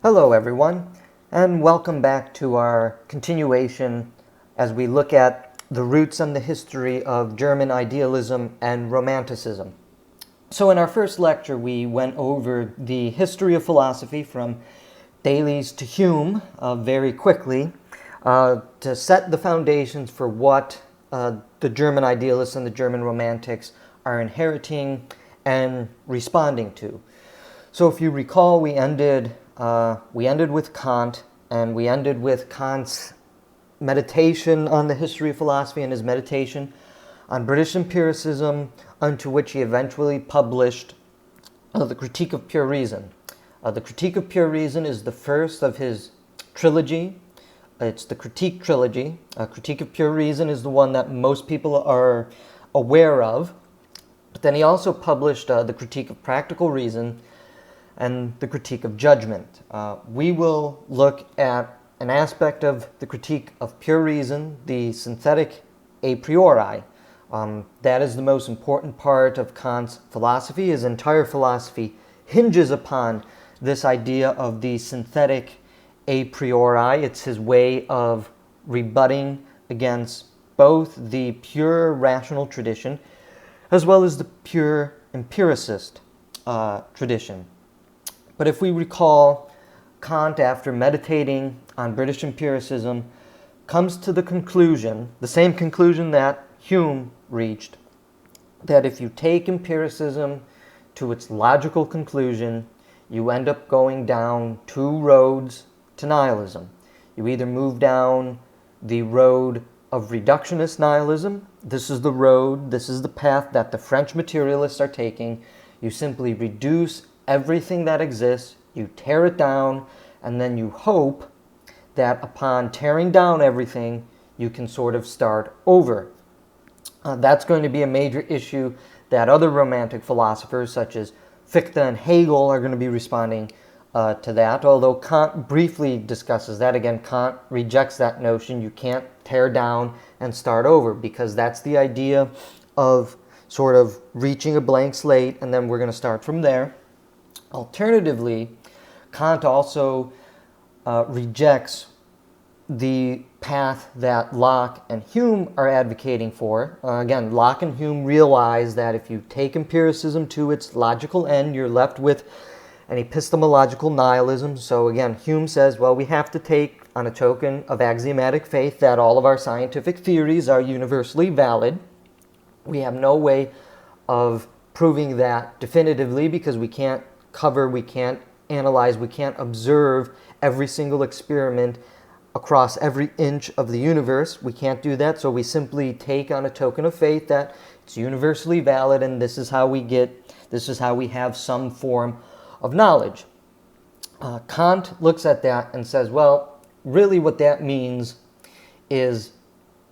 Hello everyone, and welcome back to our continuation as we look at the roots and the history of German idealism and Romanticism. So in our first lecture we went over the history of philosophy from Thales to Hume very quickly to set the foundations for what the German idealists and the German Romantics are inheriting and responding to. So if you recall, we ended with Kant, and we ended with Kant's meditation on the history of philosophy and his meditation on British empiricism, unto which he eventually published the Critique of Pure Reason. The Critique of Pure Reason is the first of his trilogy. It's the Critique trilogy. Critique of Pure Reason is the one that most people are aware of. But then he also published the Critique of Practical Reason and the Critique of Judgment. We will look at an aspect of the Critique of Pure Reason, the Synthetic A Priori. That is the most important part of Kant's philosophy. His entire philosophy hinges upon this idea of the synthetic a priori. It's his way of rebutting against both the pure rational tradition as well as the pure empiricist tradition. But if we recall, Kant, after meditating on British empiricism, comes to the conclusion, the same conclusion that Hume reached, that if you take empiricism to its logical conclusion, you end up going down two roads to nihilism. You either move down the road of reductionist nihilism. This is the road, this is the path that the French materialists are taking. You simply reduce everything that exists, you tear it down, and then you hope that upon tearing down everything, you can sort of start over. That's going to be a major issue that other Romantic philosophers such as Fichte and Hegel are going to be responding to that, although Kant briefly discusses that. Again, Kant rejects that notion. You can't tear down and start over, because that's the idea of sort of reaching a blank slate, and then we're going to start from there. Alternatively, Kant also rejects the path that Locke and Hume are advocating for. Again, Locke and Hume realize that if you take empiricism to its logical end, you're left with an epistemological nihilism. So again, Hume says, well, we have to take on a token of axiomatic faith that all of our scientific theories are universally valid. We have no way of proving that definitively, because we can't cover, we can't analyze, we can't observe every single experiment across every inch of the universe. We can't do that, so we simply take on a token of faith that it's universally valid, and this is how we have some form of knowledge. Kant looks at that and says, well, really what that means is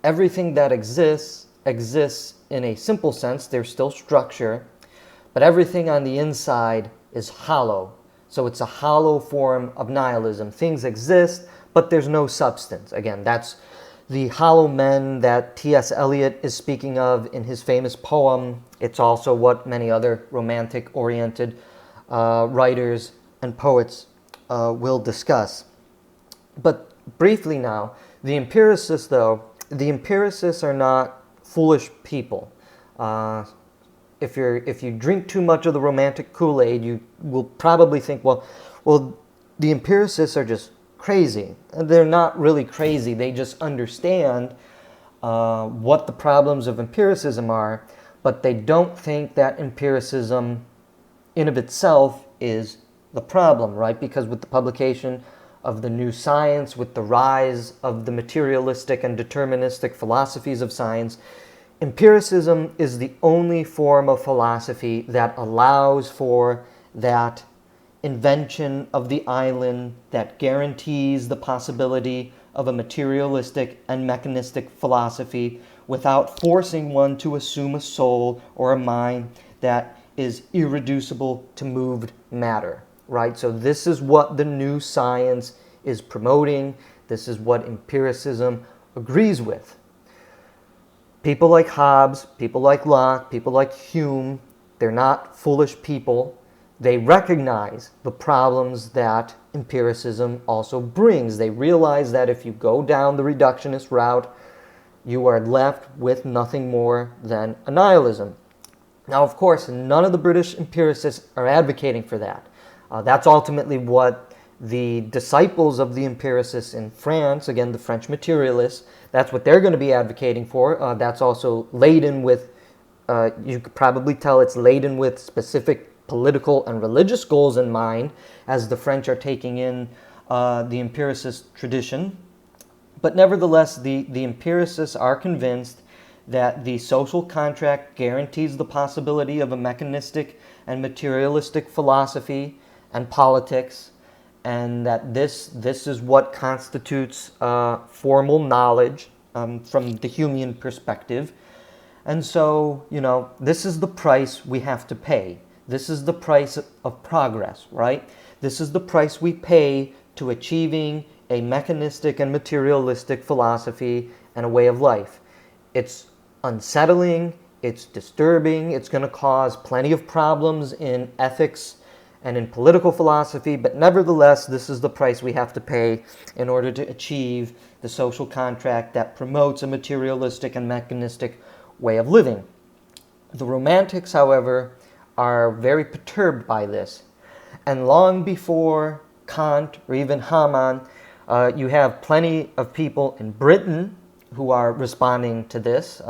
everything that exists in a simple sense. There's still structure, but everything on the inside is hollow. So it's a hollow form of nihilism. Things exist, but there's no substance. Again, that's the hollow men that T.S. Eliot is speaking of in his famous poem. It's also what many other romantic-oriented writers and poets will discuss. But briefly now, the empiricists, though, the empiricists are not foolish people. If you drink too much of the romantic Kool-Aid, you will probably think, well, the empiricists are just crazy. And they're not really crazy. They just understand what the problems of empiricism are, but they don't think that empiricism in of itself is the problem, right? Because with the publication of the new science, with the rise of the materialistic and deterministic philosophies of science, empiricism is the only form of philosophy that allows for that invention of the island, that guarantees the possibility of a materialistic and mechanistic philosophy without forcing one to assume a soul or a mind that is irreducible to moved matter, right? So this is what the new science is promoting. This is what empiricism agrees with. People like Hobbes, people like Locke, people like Hume, they're not foolish people. they recognize the problems that empiricism also brings. They realize that if you go down the reductionist route, you are left with nothing more than a nihilism. Now, of course, none of the British empiricists are advocating for that. That's ultimately what the disciples of the empiricists in France, again, the French materialists, that's what they're going to be advocating for. That's also laden with, you could probably tell it's laden with specific political and religious goals in mind, as the French are taking in the empiricist tradition. But nevertheless, the empiricists are convinced that the social contract guarantees the possibility of a mechanistic and materialistic philosophy and politics, and that this is what constitutes formal knowledge from the Humean perspective. And so, this is the price we have to pay. This is the price of progress, right? This is the price we pay to achieving a mechanistic and materialistic philosophy and a way of life. It's unsettling, it's disturbing, it's going to cause plenty of problems in ethics and in political philosophy, but nevertheless, this is the price we have to pay in order to achieve the social contract that promotes a materialistic and mechanistic way of living. The Romantics, however, are very perturbed by this. And long before Kant or even Hamann, you have plenty of people in Britain who are responding to this,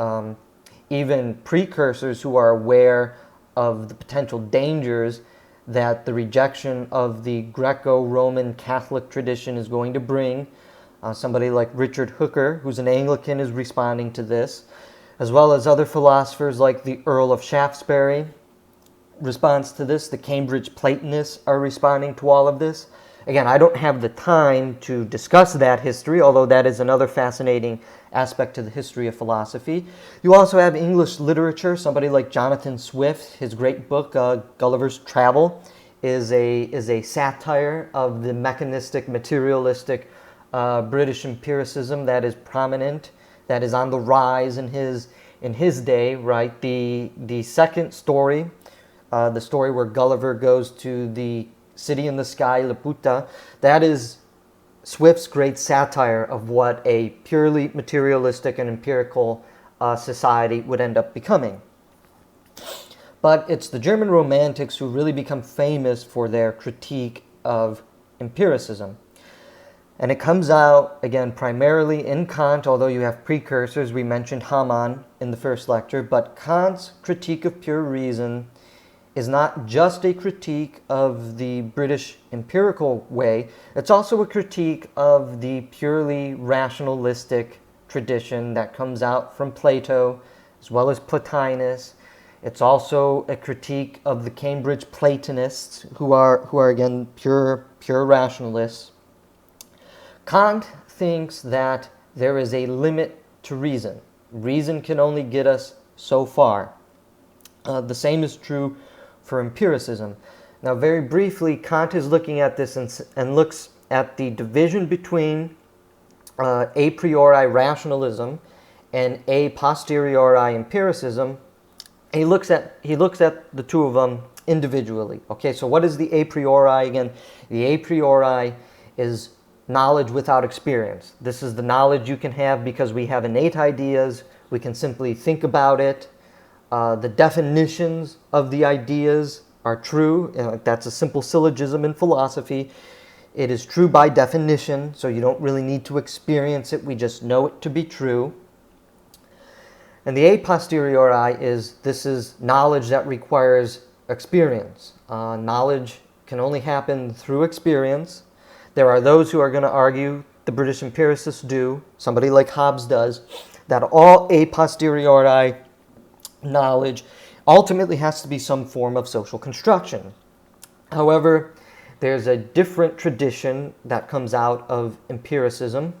even precursors who are aware of the potential dangers that the rejection of the Greco-Roman Catholic tradition is going to bring. Somebody like Richard Hooker, who's an Anglican, is responding to this, as well as other philosophers like the Earl of Shaftesbury responds to this. The Cambridge Platonists are responding to all of this. Again, I don't have the time to discuss that history, although that is another fascinating aspect to the history of philosophy. You also have English literature. Somebody like Jonathan Swift, his great book, Gulliver's Travel, is a satire of the mechanistic, materialistic British empiricism that is prominent, that is on the rise in his day, right? The second story, the story where Gulliver goes to the city in the sky, Laputa, that is Swift's great satire of what a purely materialistic and empirical society would end up becoming. But it's the German Romantics who really become famous for their critique of empiricism. And it comes out, again, primarily in Kant, although you have precursors. We mentioned Hamann in the first lecture, but Kant's critique of pure reason is not just a critique of the British empirical way, it's also a critique of the purely rationalistic tradition that comes out from Plato, as well as Plotinus. It's also a critique of the Cambridge Platonists, who are again pure rationalists. Kant thinks that there is a limit to reason. Reason can only get us so far. The same is true for empiricism. Now, very briefly, Kant is looking at this and looks at the division between a priori rationalism and a posteriori empiricism. He looks at the two of them individually. Okay, so what is the a priori? Again, the a priori is knowledge without experience. This is the knowledge you can have because we have innate ideas. We can simply think about it. The definitions of the ideas are true. That's a simple syllogism in philosophy. It is true by definition, so you don't really need to experience it. We just know it to be true. And the a posteriori this is knowledge that requires experience. Knowledge can only happen through experience. There are those who are going to argue, the British empiricists do, somebody like Hobbes does, that all a posteriori knowledge ultimately has to be some form of social construction. However, there's a different tradition that comes out of empiricism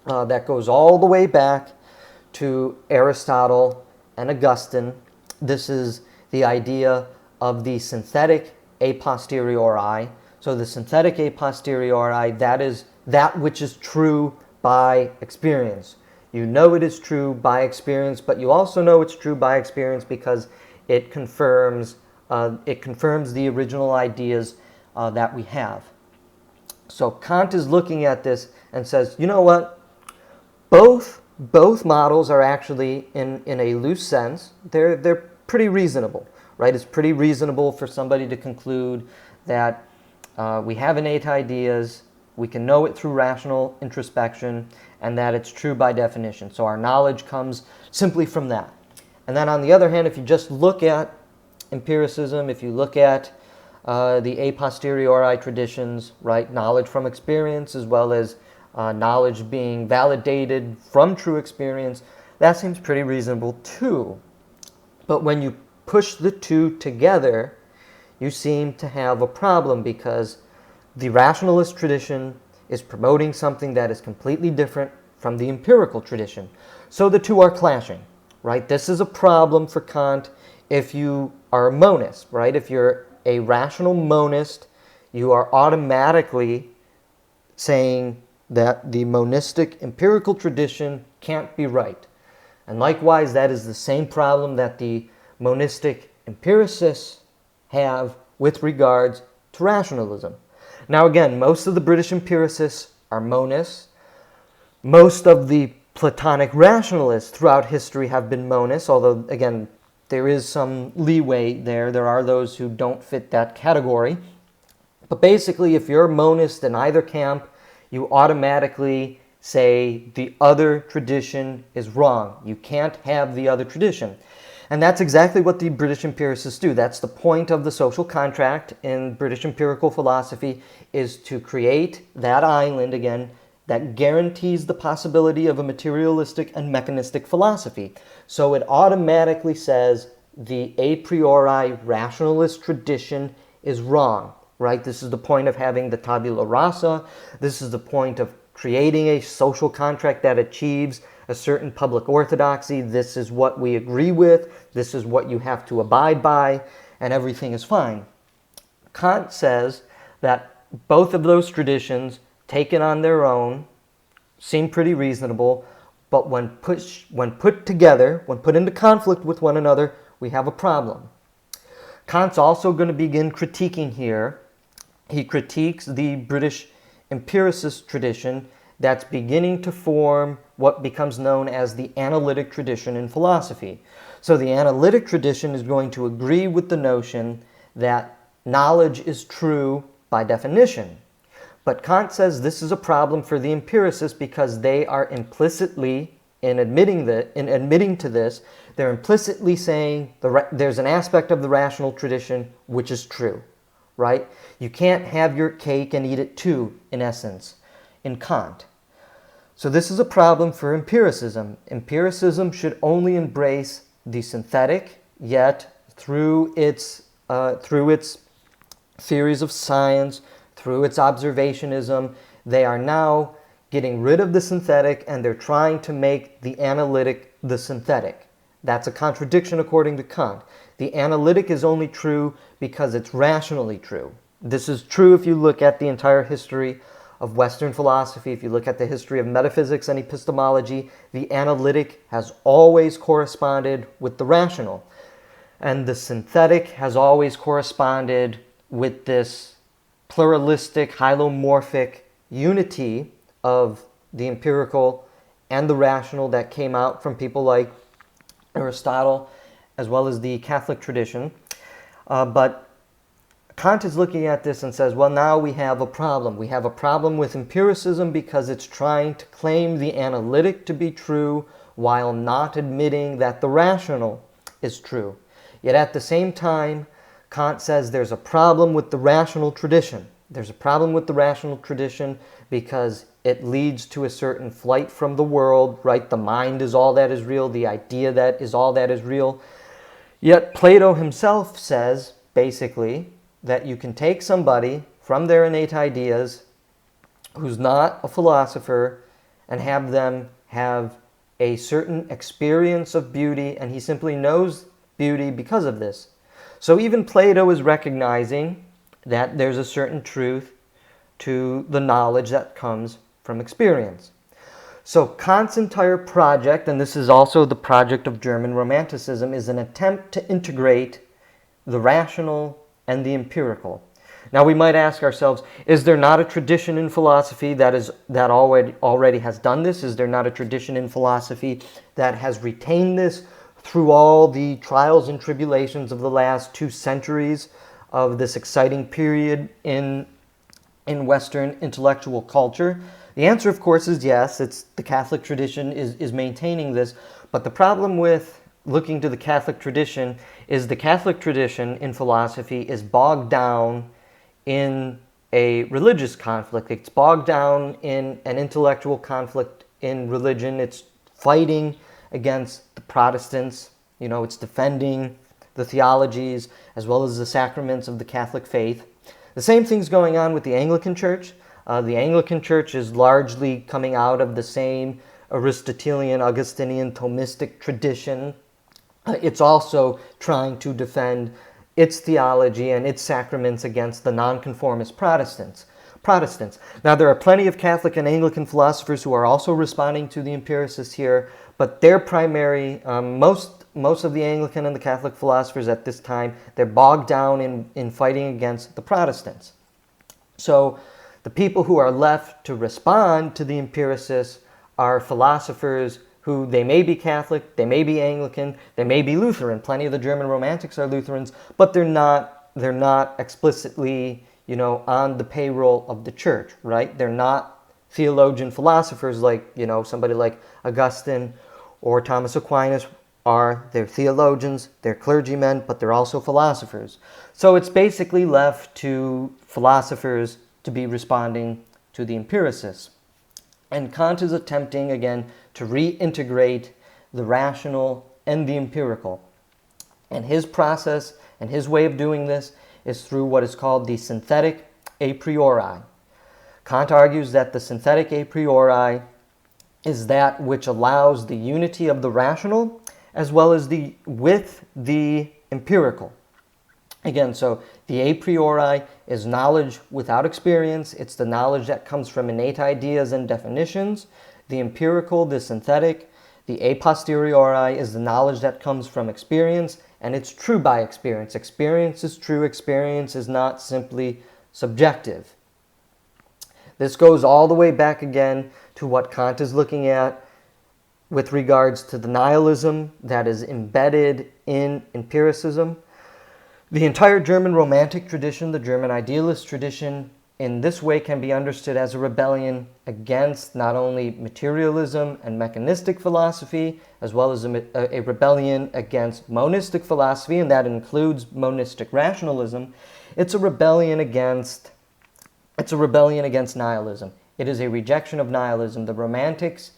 that goes all the way back to Aristotle and Augustine. This is the idea of the synthetic a posteriori. So the synthetic a posteriori, that is that which is true by experience. You know it is true by experience, but you also know it's true by experience because it confirms it confirms the original ideas that we have. So Kant is looking at this and says, you know what? Both models are actually, in a loose sense, they're pretty reasonable, right? It's pretty reasonable for somebody to conclude that we have innate ideas, we can know it through rational introspection, and that it's true by definition. So our knowledge comes simply from that. And then on the other hand, if you just look at empiricism, if you look at the a posteriori traditions, right, knowledge from experience as well as knowledge being validated from true experience, that seems pretty reasonable too. But when you push the two together, you seem to have a problem, because the rationalist tradition is promoting something that is completely different from the empirical tradition. So the two are clashing, right? This is a problem for Kant if you are a monist, right? If you're a rational monist, you are automatically saying that the monistic empirical tradition can't be right. And likewise, that is the same problem that the monistic empiricists have with regards to rationalism. Now again, most of the British empiricists are monists. Most of the Platonic rationalists throughout history have been monists, although again, there is some leeway there. There are those who don't fit that category. But basically, if you're a monist in either camp, you automatically say the other tradition is wrong. You can't have the other tradition. And that's exactly what the British empiricists do. That's the point of the social contract in British empirical philosophy, is to create that island, again, that guarantees the possibility of a materialistic and mechanistic philosophy. So it automatically says the a priori rationalist tradition is wrong, right? This is the point of having the tabula rasa. This is the point of creating a social contract that achieves a certain public orthodoxy. This is what we agree with. This is what you have to abide by, and everything is fine. Kant says that both of those traditions, taken on their own, seem pretty reasonable, but when put together, when put into conflict with one another, we have a problem. Kant's also going to begin critiquing here. He critiques the British empiricist tradition that's beginning to form what becomes known as the analytic tradition in philosophy. So the analytic tradition is going to agree with the notion that knowledge is true by definition. But Kant says this is a problem for the empiricists, because they are implicitly, in admitting to this, they're implicitly saying there's an aspect of the rational tradition which is true, right? You can't have your cake and eat it too, in essence, in Kant. So this is a problem for empiricism. Empiricism should only embrace the synthetic, yet through its theories of science, through its observationism, they are now getting rid of the synthetic and they're trying to make the analytic the synthetic. That's a contradiction according to Kant. The analytic is only true because it's rationally true. This is true if you look at the entire history of Western philosophy. If you look at the history of metaphysics and epistemology, the analytic has always corresponded with the rational. And the synthetic has always corresponded with this pluralistic, hylomorphic unity of the empirical and the rational that came out from people like Aristotle, as well as the Catholic tradition. But Kant is looking at this and says, well, now we have a problem. We have a problem with empiricism because it's trying to claim the analytic to be true while not admitting that the rational is true. Yet at the same time, Kant says there's a problem with the rational tradition. There's a problem with the rational tradition because it leads to a certain flight from the world, right? The mind is all that is real. The idea that is all that is real. Yet Plato himself says, basically, that you can take somebody from their innate ideas who's not a philosopher and have them have a certain experience of beauty, and he simply knows beauty because of this. So even Plato is recognizing that there's a certain truth to the knowledge that comes from experience. So Kant's entire project, and this is also the project of German Romanticism, is an attempt to integrate the rational and the empirical. Now we might ask ourselves, is there not a tradition in philosophy that already has done this? Is there not a tradition in philosophy that has retained this through all the trials and tribulations of the last 2 centuries of this exciting period in Western intellectual culture? The answer, of course, is yes. It's the Catholic tradition is maintaining this. But the problem with looking to the Catholic tradition is the Catholic tradition in philosophy is bogged down in a religious conflict. It's bogged down in an intellectual conflict in religion. It's fighting against the Protestants. It's defending the theologies as well as the sacraments of the Catholic faith. The same thing's going on with the Anglican Church. The Anglican Church is largely coming out of the same Aristotelian, Augustinian, Thomistic tradition. It's also trying to defend its theology and its sacraments against the nonconformist Protestants. Now, there are plenty of Catholic and Anglican philosophers who are also responding to the empiricists here, but their primary, most of the Anglican and the Catholic philosophers at this time, they're bogged down in fighting against the Protestants. So the people who are left to respond to the empiricists are philosophers who they may be Catholic, they may be Anglican, they may be Lutheran. Plenty of the German Romantics are Lutherans, but they're not explicitly, on the payroll of the church, right? They're not theologian philosophers like, somebody like Augustine or Thomas Aquinas are. They're theologians, they're clergymen, but they're also philosophers. So it's basically left to philosophers to be responding to the empiricists. And Kant is attempting, again, to reintegrate the rational and the empirical. And his process and his way of doing this is through what is called the synthetic a priori. Kant argues that the synthetic a priori is that which allows the unity of the rational as well as with the empirical. Again, so the a priori is knowledge without experience. It's the knowledge that comes from innate ideas and definitions. The empirical, the synthetic, the a posteriori is the knowledge that comes from experience, and it's true by experience. Experience is true. Experience is not simply subjective. This goes all the way back again to what Kant is looking at with regards to the nihilism that is embedded in empiricism. The entire German Romantic tradition, the German Idealist tradition, in this way can be understood as a rebellion against not only materialism and mechanistic philosophy, as well as a rebellion against monistic philosophy, and that includes monistic rationalism. It's a rebellion against nihilism. It is a rejection of nihilism. The Romantics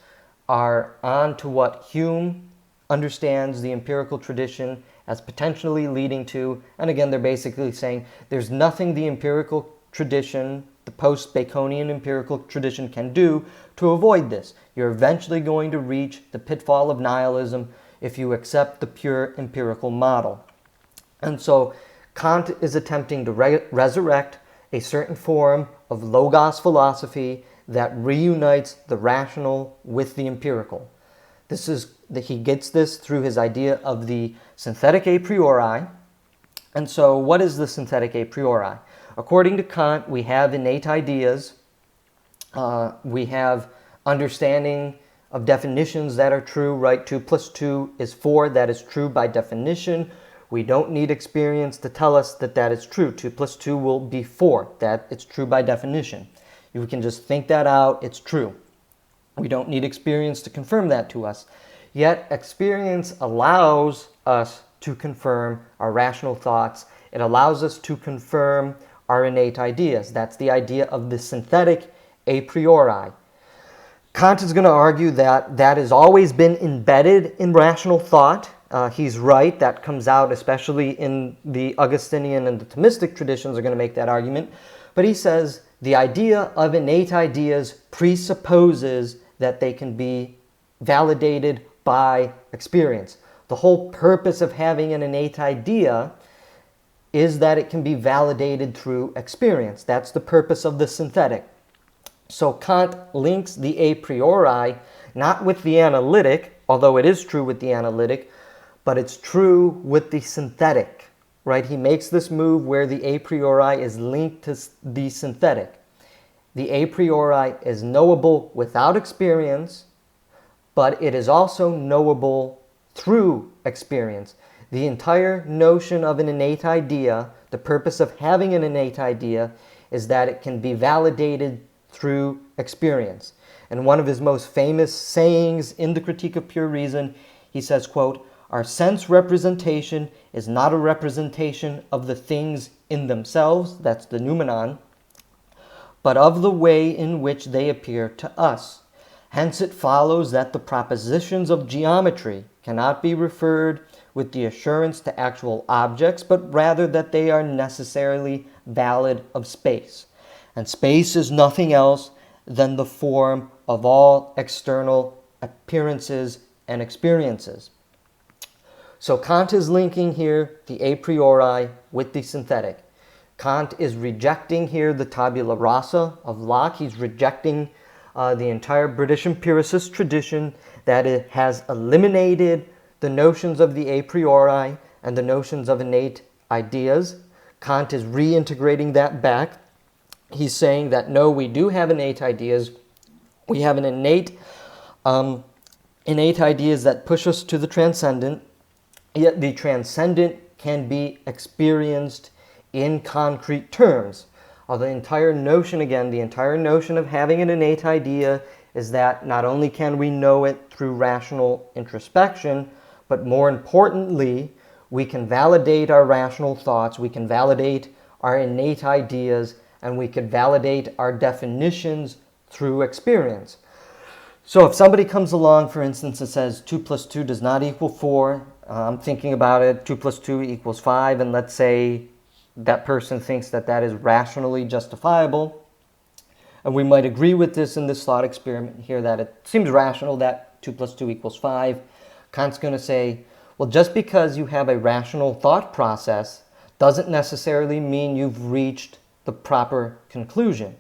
are on to what Hume understands the empirical tradition as potentially leading to, and again, they're basically saying there's nothing the empirical tradition, the post-Baconian empirical tradition can do to avoid this. You're eventually going to reach the pitfall of nihilism if you accept the pure empirical model. And so Kant is attempting to resurrect a certain form of logos philosophy that reunites the rational with the empirical. He gets this through his idea of the synthetic a priori. And so what is the synthetic a priori? According to Kant, we have innate ideas. We have understanding of definitions that are true, right? 2 plus 2 is 4. That is true by definition. We don't need experience to tell us that that is true. 2 plus 2 will be 4. That it's true by definition. You can just think that out. It's true. We don't need experience to confirm that to us. Yet experience allows us to confirm our rational thoughts. It allows us to confirm our innate ideas. That's the idea of the synthetic a priori. Kant is going to argue that that has always been embedded in rational thought. He's right. That comes out especially in the Augustinian and the Thomistic traditions are going to make that argument. But he says the idea of innate ideas presupposes that they can be validated by experience. The whole purpose of having an innate idea is that it can be validated through experience. That's the purpose of the synthetic. So Kant links the a priori not with the analytic, although it is true with the analytic, but it's true with the synthetic. right? He makes this move where the a priori is linked to the synthetic. The a priori is knowable without experience, but it is also knowable through experience. The entire notion of an innate idea, the purpose of having an innate idea, is that it can be validated through experience. And one of his most famous sayings in the Critique of Pure Reason, he says, quote, "Our sense representation is not a representation of the things in themselves," that's the noumenon, "but of the way in which they appear to us. Hence it follows that the propositions of geometry cannot be referred with the assurance to actual objects, but rather that they are necessarily valid of space. And space is nothing else than the form of all external appearances and experiences." So Kant is linking here the a priori with the synthetic. Kant is rejecting here the tabula rasa of Locke. He's rejecting the entire British empiricist tradition that it has eliminated the notions of the a priori and the notions of innate ideas. Kant is reintegrating that back. He's saying that no, we do have innate ideas. We have an innate ideas that push us to the transcendent, yet the transcendent can be experienced in concrete terms. The entire notion of having an innate idea is that not only can we know it through rational introspection, but more importantly, we can validate our rational thoughts, we can validate our innate ideas, and we can validate our definitions through experience. So if somebody comes along, for instance, and says 2 plus 2 does not equal 4, I'm thinking about it, 2 plus 2 equals 5, and let's say that person thinks that that is rationally justifiable, and we might agree with this in this thought experiment here, that it seems rational that 2 plus 2 equals 5. Kant's going to say, well, just because you have a rational thought process doesn't necessarily mean you've reached the proper conclusion.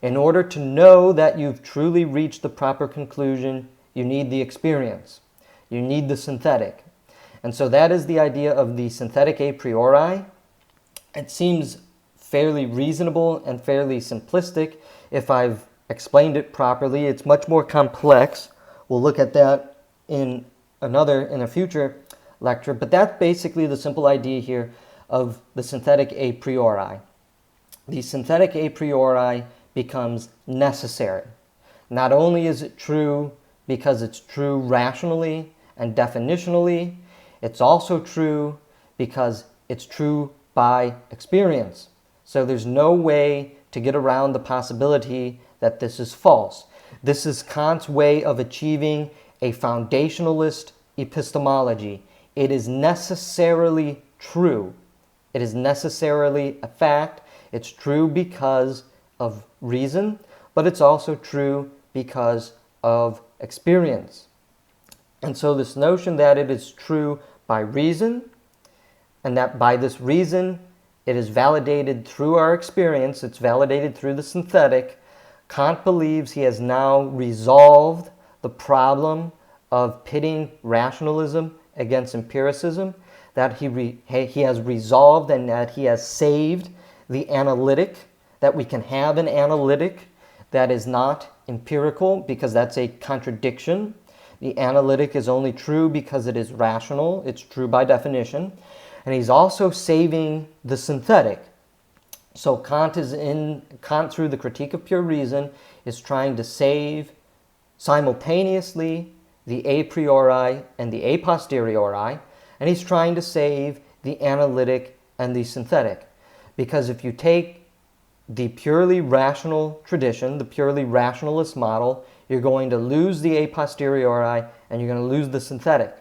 In order to know that you've truly reached the proper conclusion, you need the experience. You need the synthetic. And so that is the idea of the synthetic a priori. It seems fairly reasonable and fairly simplistic if I've explained it properly. It's much more complex. We'll look at that in a future lecture, but that's basically the simple idea here of the synthetic a priori. The synthetic a priori becomes necessary. Not only is it true because it's true rationally and definitionally, it's also true because it's true by experience. So there's no way to get around the possibility that this is false. This is Kant's way of achieving a foundationalist epistemology. It is necessarily true. It is necessarily a fact. It's true because of reason, but it's also true because of experience. And so this notion that it is true by reason, and that by this reason it is validated through our experience, it's validated through the synthetic, Kant believes he has now resolved the problem of pitting rationalism against empiricism, that he has resolved and that he has saved the analytic, that we can have an analytic that is not empirical because that's a contradiction. The analytic is only true because it is rational, it's true by definition. And he's also saving the synthetic. So Kant through the Critique of Pure Reason is trying to save simultaneously the a priori and the a posteriori, and he's trying to save the analytic and the synthetic. Because if you take the purely rational tradition, the purely rationalist model, you're going to lose the a posteriori and you're going to lose the synthetic.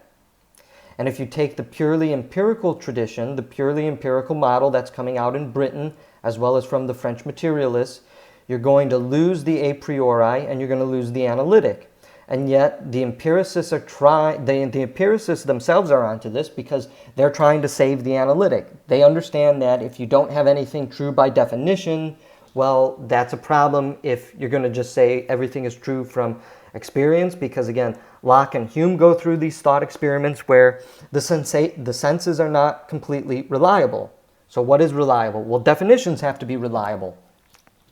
And if you take the purely empirical tradition, the purely empirical model that's coming out in Britain, as well as from the French materialists, you're going to lose the a priori and you're going to lose the analytic. And yet the empiricists the empiricists themselves are onto this because they're trying to save the analytic. They understand that if you don't have anything true by definition, well, that's a problem if you're going to just say everything is true from experience, because again, Locke and Hume go through these thought experiments where the senses are not completely reliable. So what is reliable? Well, definitions have to be reliable,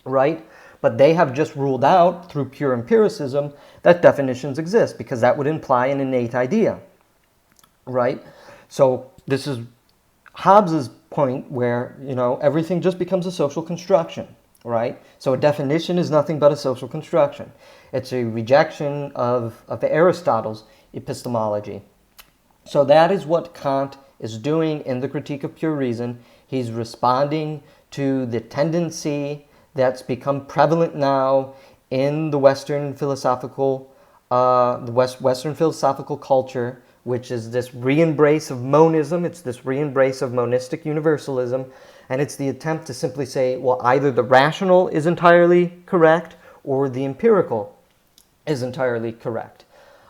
right? But they have just ruled out through pure empiricism that definitions exist, because that would imply an innate idea, right? So this is Hobbes's point where, everything just becomes a social construction, right? So a definition is nothing but a social construction. It's a rejection of Aristotle's epistemology. So that is what Kant is doing in the Critique of Pure Reason. He's responding to the tendency that's become prevalent now in the Western philosophical culture, which is this re-embrace of monism. It's this re-embrace of monistic universalism, and it's the attempt to simply say, well, either the rational is entirely correct or the empirical is entirely correct.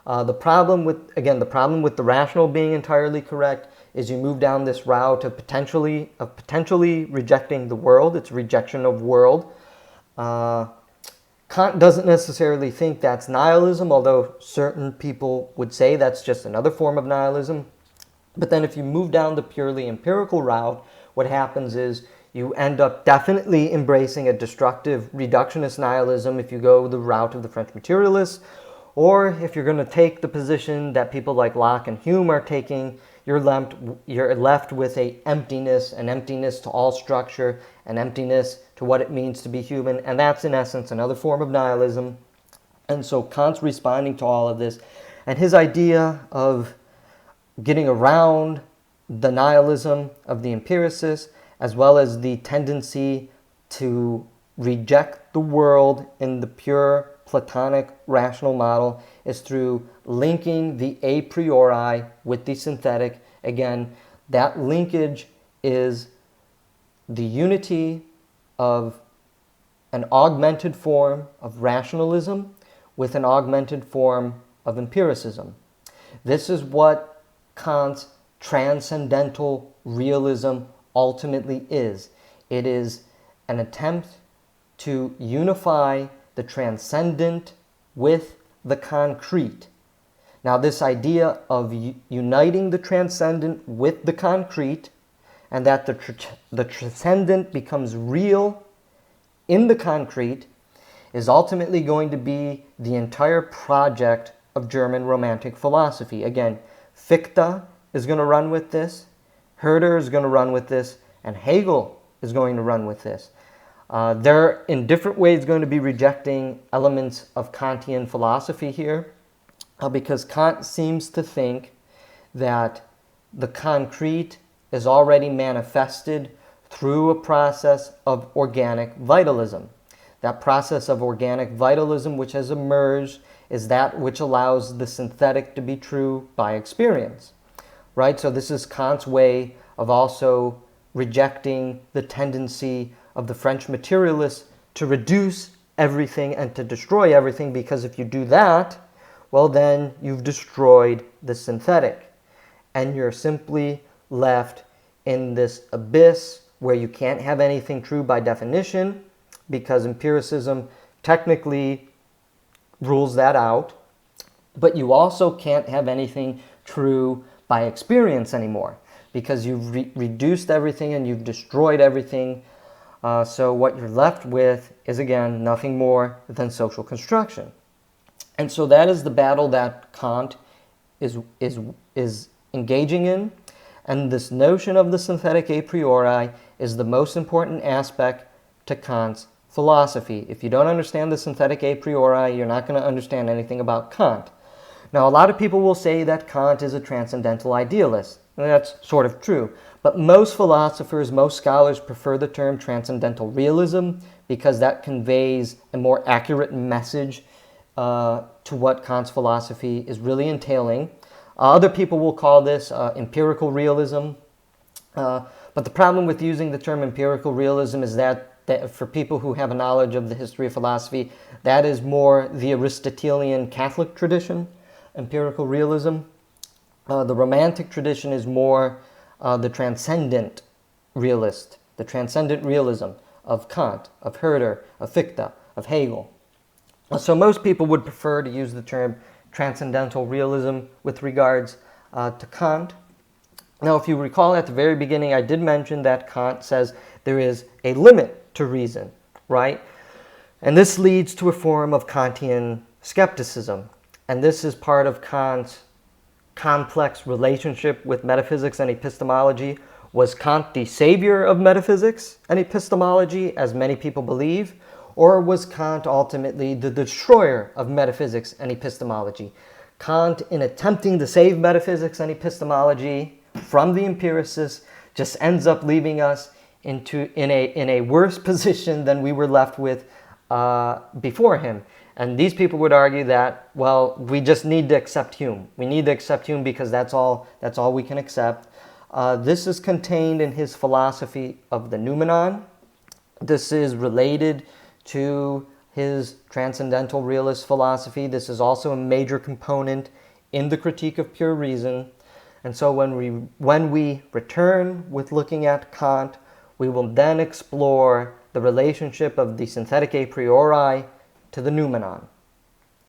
The problem with the rational being entirely correct is you move down this route of potentially rejecting the world. It's rejection of world. Kant doesn't necessarily think that's nihilism, although certain people would say that's just another form of nihilism. But then if you move down the purely empirical route, what happens is you end up definitely embracing a destructive reductionist nihilism if you go the route of the French materialists, or if you're going to take the position that people like Locke and Hume are taking, you're left with an emptiness to all structure, an emptiness to what it means to be human, and that's in essence another form of nihilism. And so Kant's responding to all of this, and his idea of getting around the nihilism of the empiricists, as well as the tendency to reject the world in the pure Platonic rational model, is through linking the a priori with the synthetic. Again, that linkage is the unity of an augmented form of rationalism with an augmented form of empiricism. This is what Kant's transcendental realism ultimately is. It is an attempt to unify the transcendent with the concrete. Now, this idea of uniting the transcendent with the concrete, and that the transcendent becomes real in the concrete, is ultimately going to be the entire project of German Romantic philosophy. Again, Fichte is going to run with this, Herder is going to run with this, and Hegel is going to run with this. They're in different ways going to be rejecting elements of Kantian philosophy here, because Kant seems to think that the concrete is already manifested through a process of organic vitalism. That process of organic vitalism which has emerged is that which allows the synthetic to be true by experience, right? So this is Kant's way of also rejecting the tendency of the French materialists to reduce everything and to destroy everything, because if you do that, well, then you've destroyed the synthetic, and you're simply left in this abyss where you can't have anything true by definition, because empiricism technically rules that out, but you also can't have anything true by experience anymore, because you've reduced everything and you've destroyed everything. So what you're left with is, again, nothing more than social construction. And so that is the battle that Kant is engaging in. And this notion of the synthetic a priori is the most important aspect to Kant's philosophy. If you don't understand the synthetic a priori, you're not going to understand anything about Kant. Now, a lot of people will say that Kant is a transcendental idealist. And that's sort of true. But most philosophers, most scholars prefer the term transcendental realism, because that conveys a more accurate message to what Kant's philosophy is really entailing. Other people will call this empirical realism. But the problem with using the term empirical realism is that for people who have a knowledge of the history of philosophy, that is more the Aristotelian Catholic tradition, empirical realism. The Romantic tradition is more the transcendent realist, the transcendent realism of Kant, of Herder, of Fichte, of Hegel. So most people would prefer to use the term transcendental realism with regards to Kant. Now, if you recall at the very beginning, I did mention that Kant says there is a limit to reason, right? And this leads to a form of Kantian skepticism. And this is part of Kant's complex relationship with metaphysics and epistemology. Was Kant the savior of metaphysics and epistemology, as many people believe? Or was Kant ultimately the destroyer of metaphysics and epistemology? Kant, in attempting to save metaphysics and epistemology from the empiricists, just ends up leaving us in a worse position than we were left with before him. And these people would argue that, well, we just need to accept Hume. We need to accept Hume because that's all we can accept. This is contained in his philosophy of the noumenon. This is related to his transcendental realist philosophy. This is also a major component in the Critique of Pure Reason. And so when we return with looking at Kant, we will then explore the relationship of the synthetic a priori to the noumenon.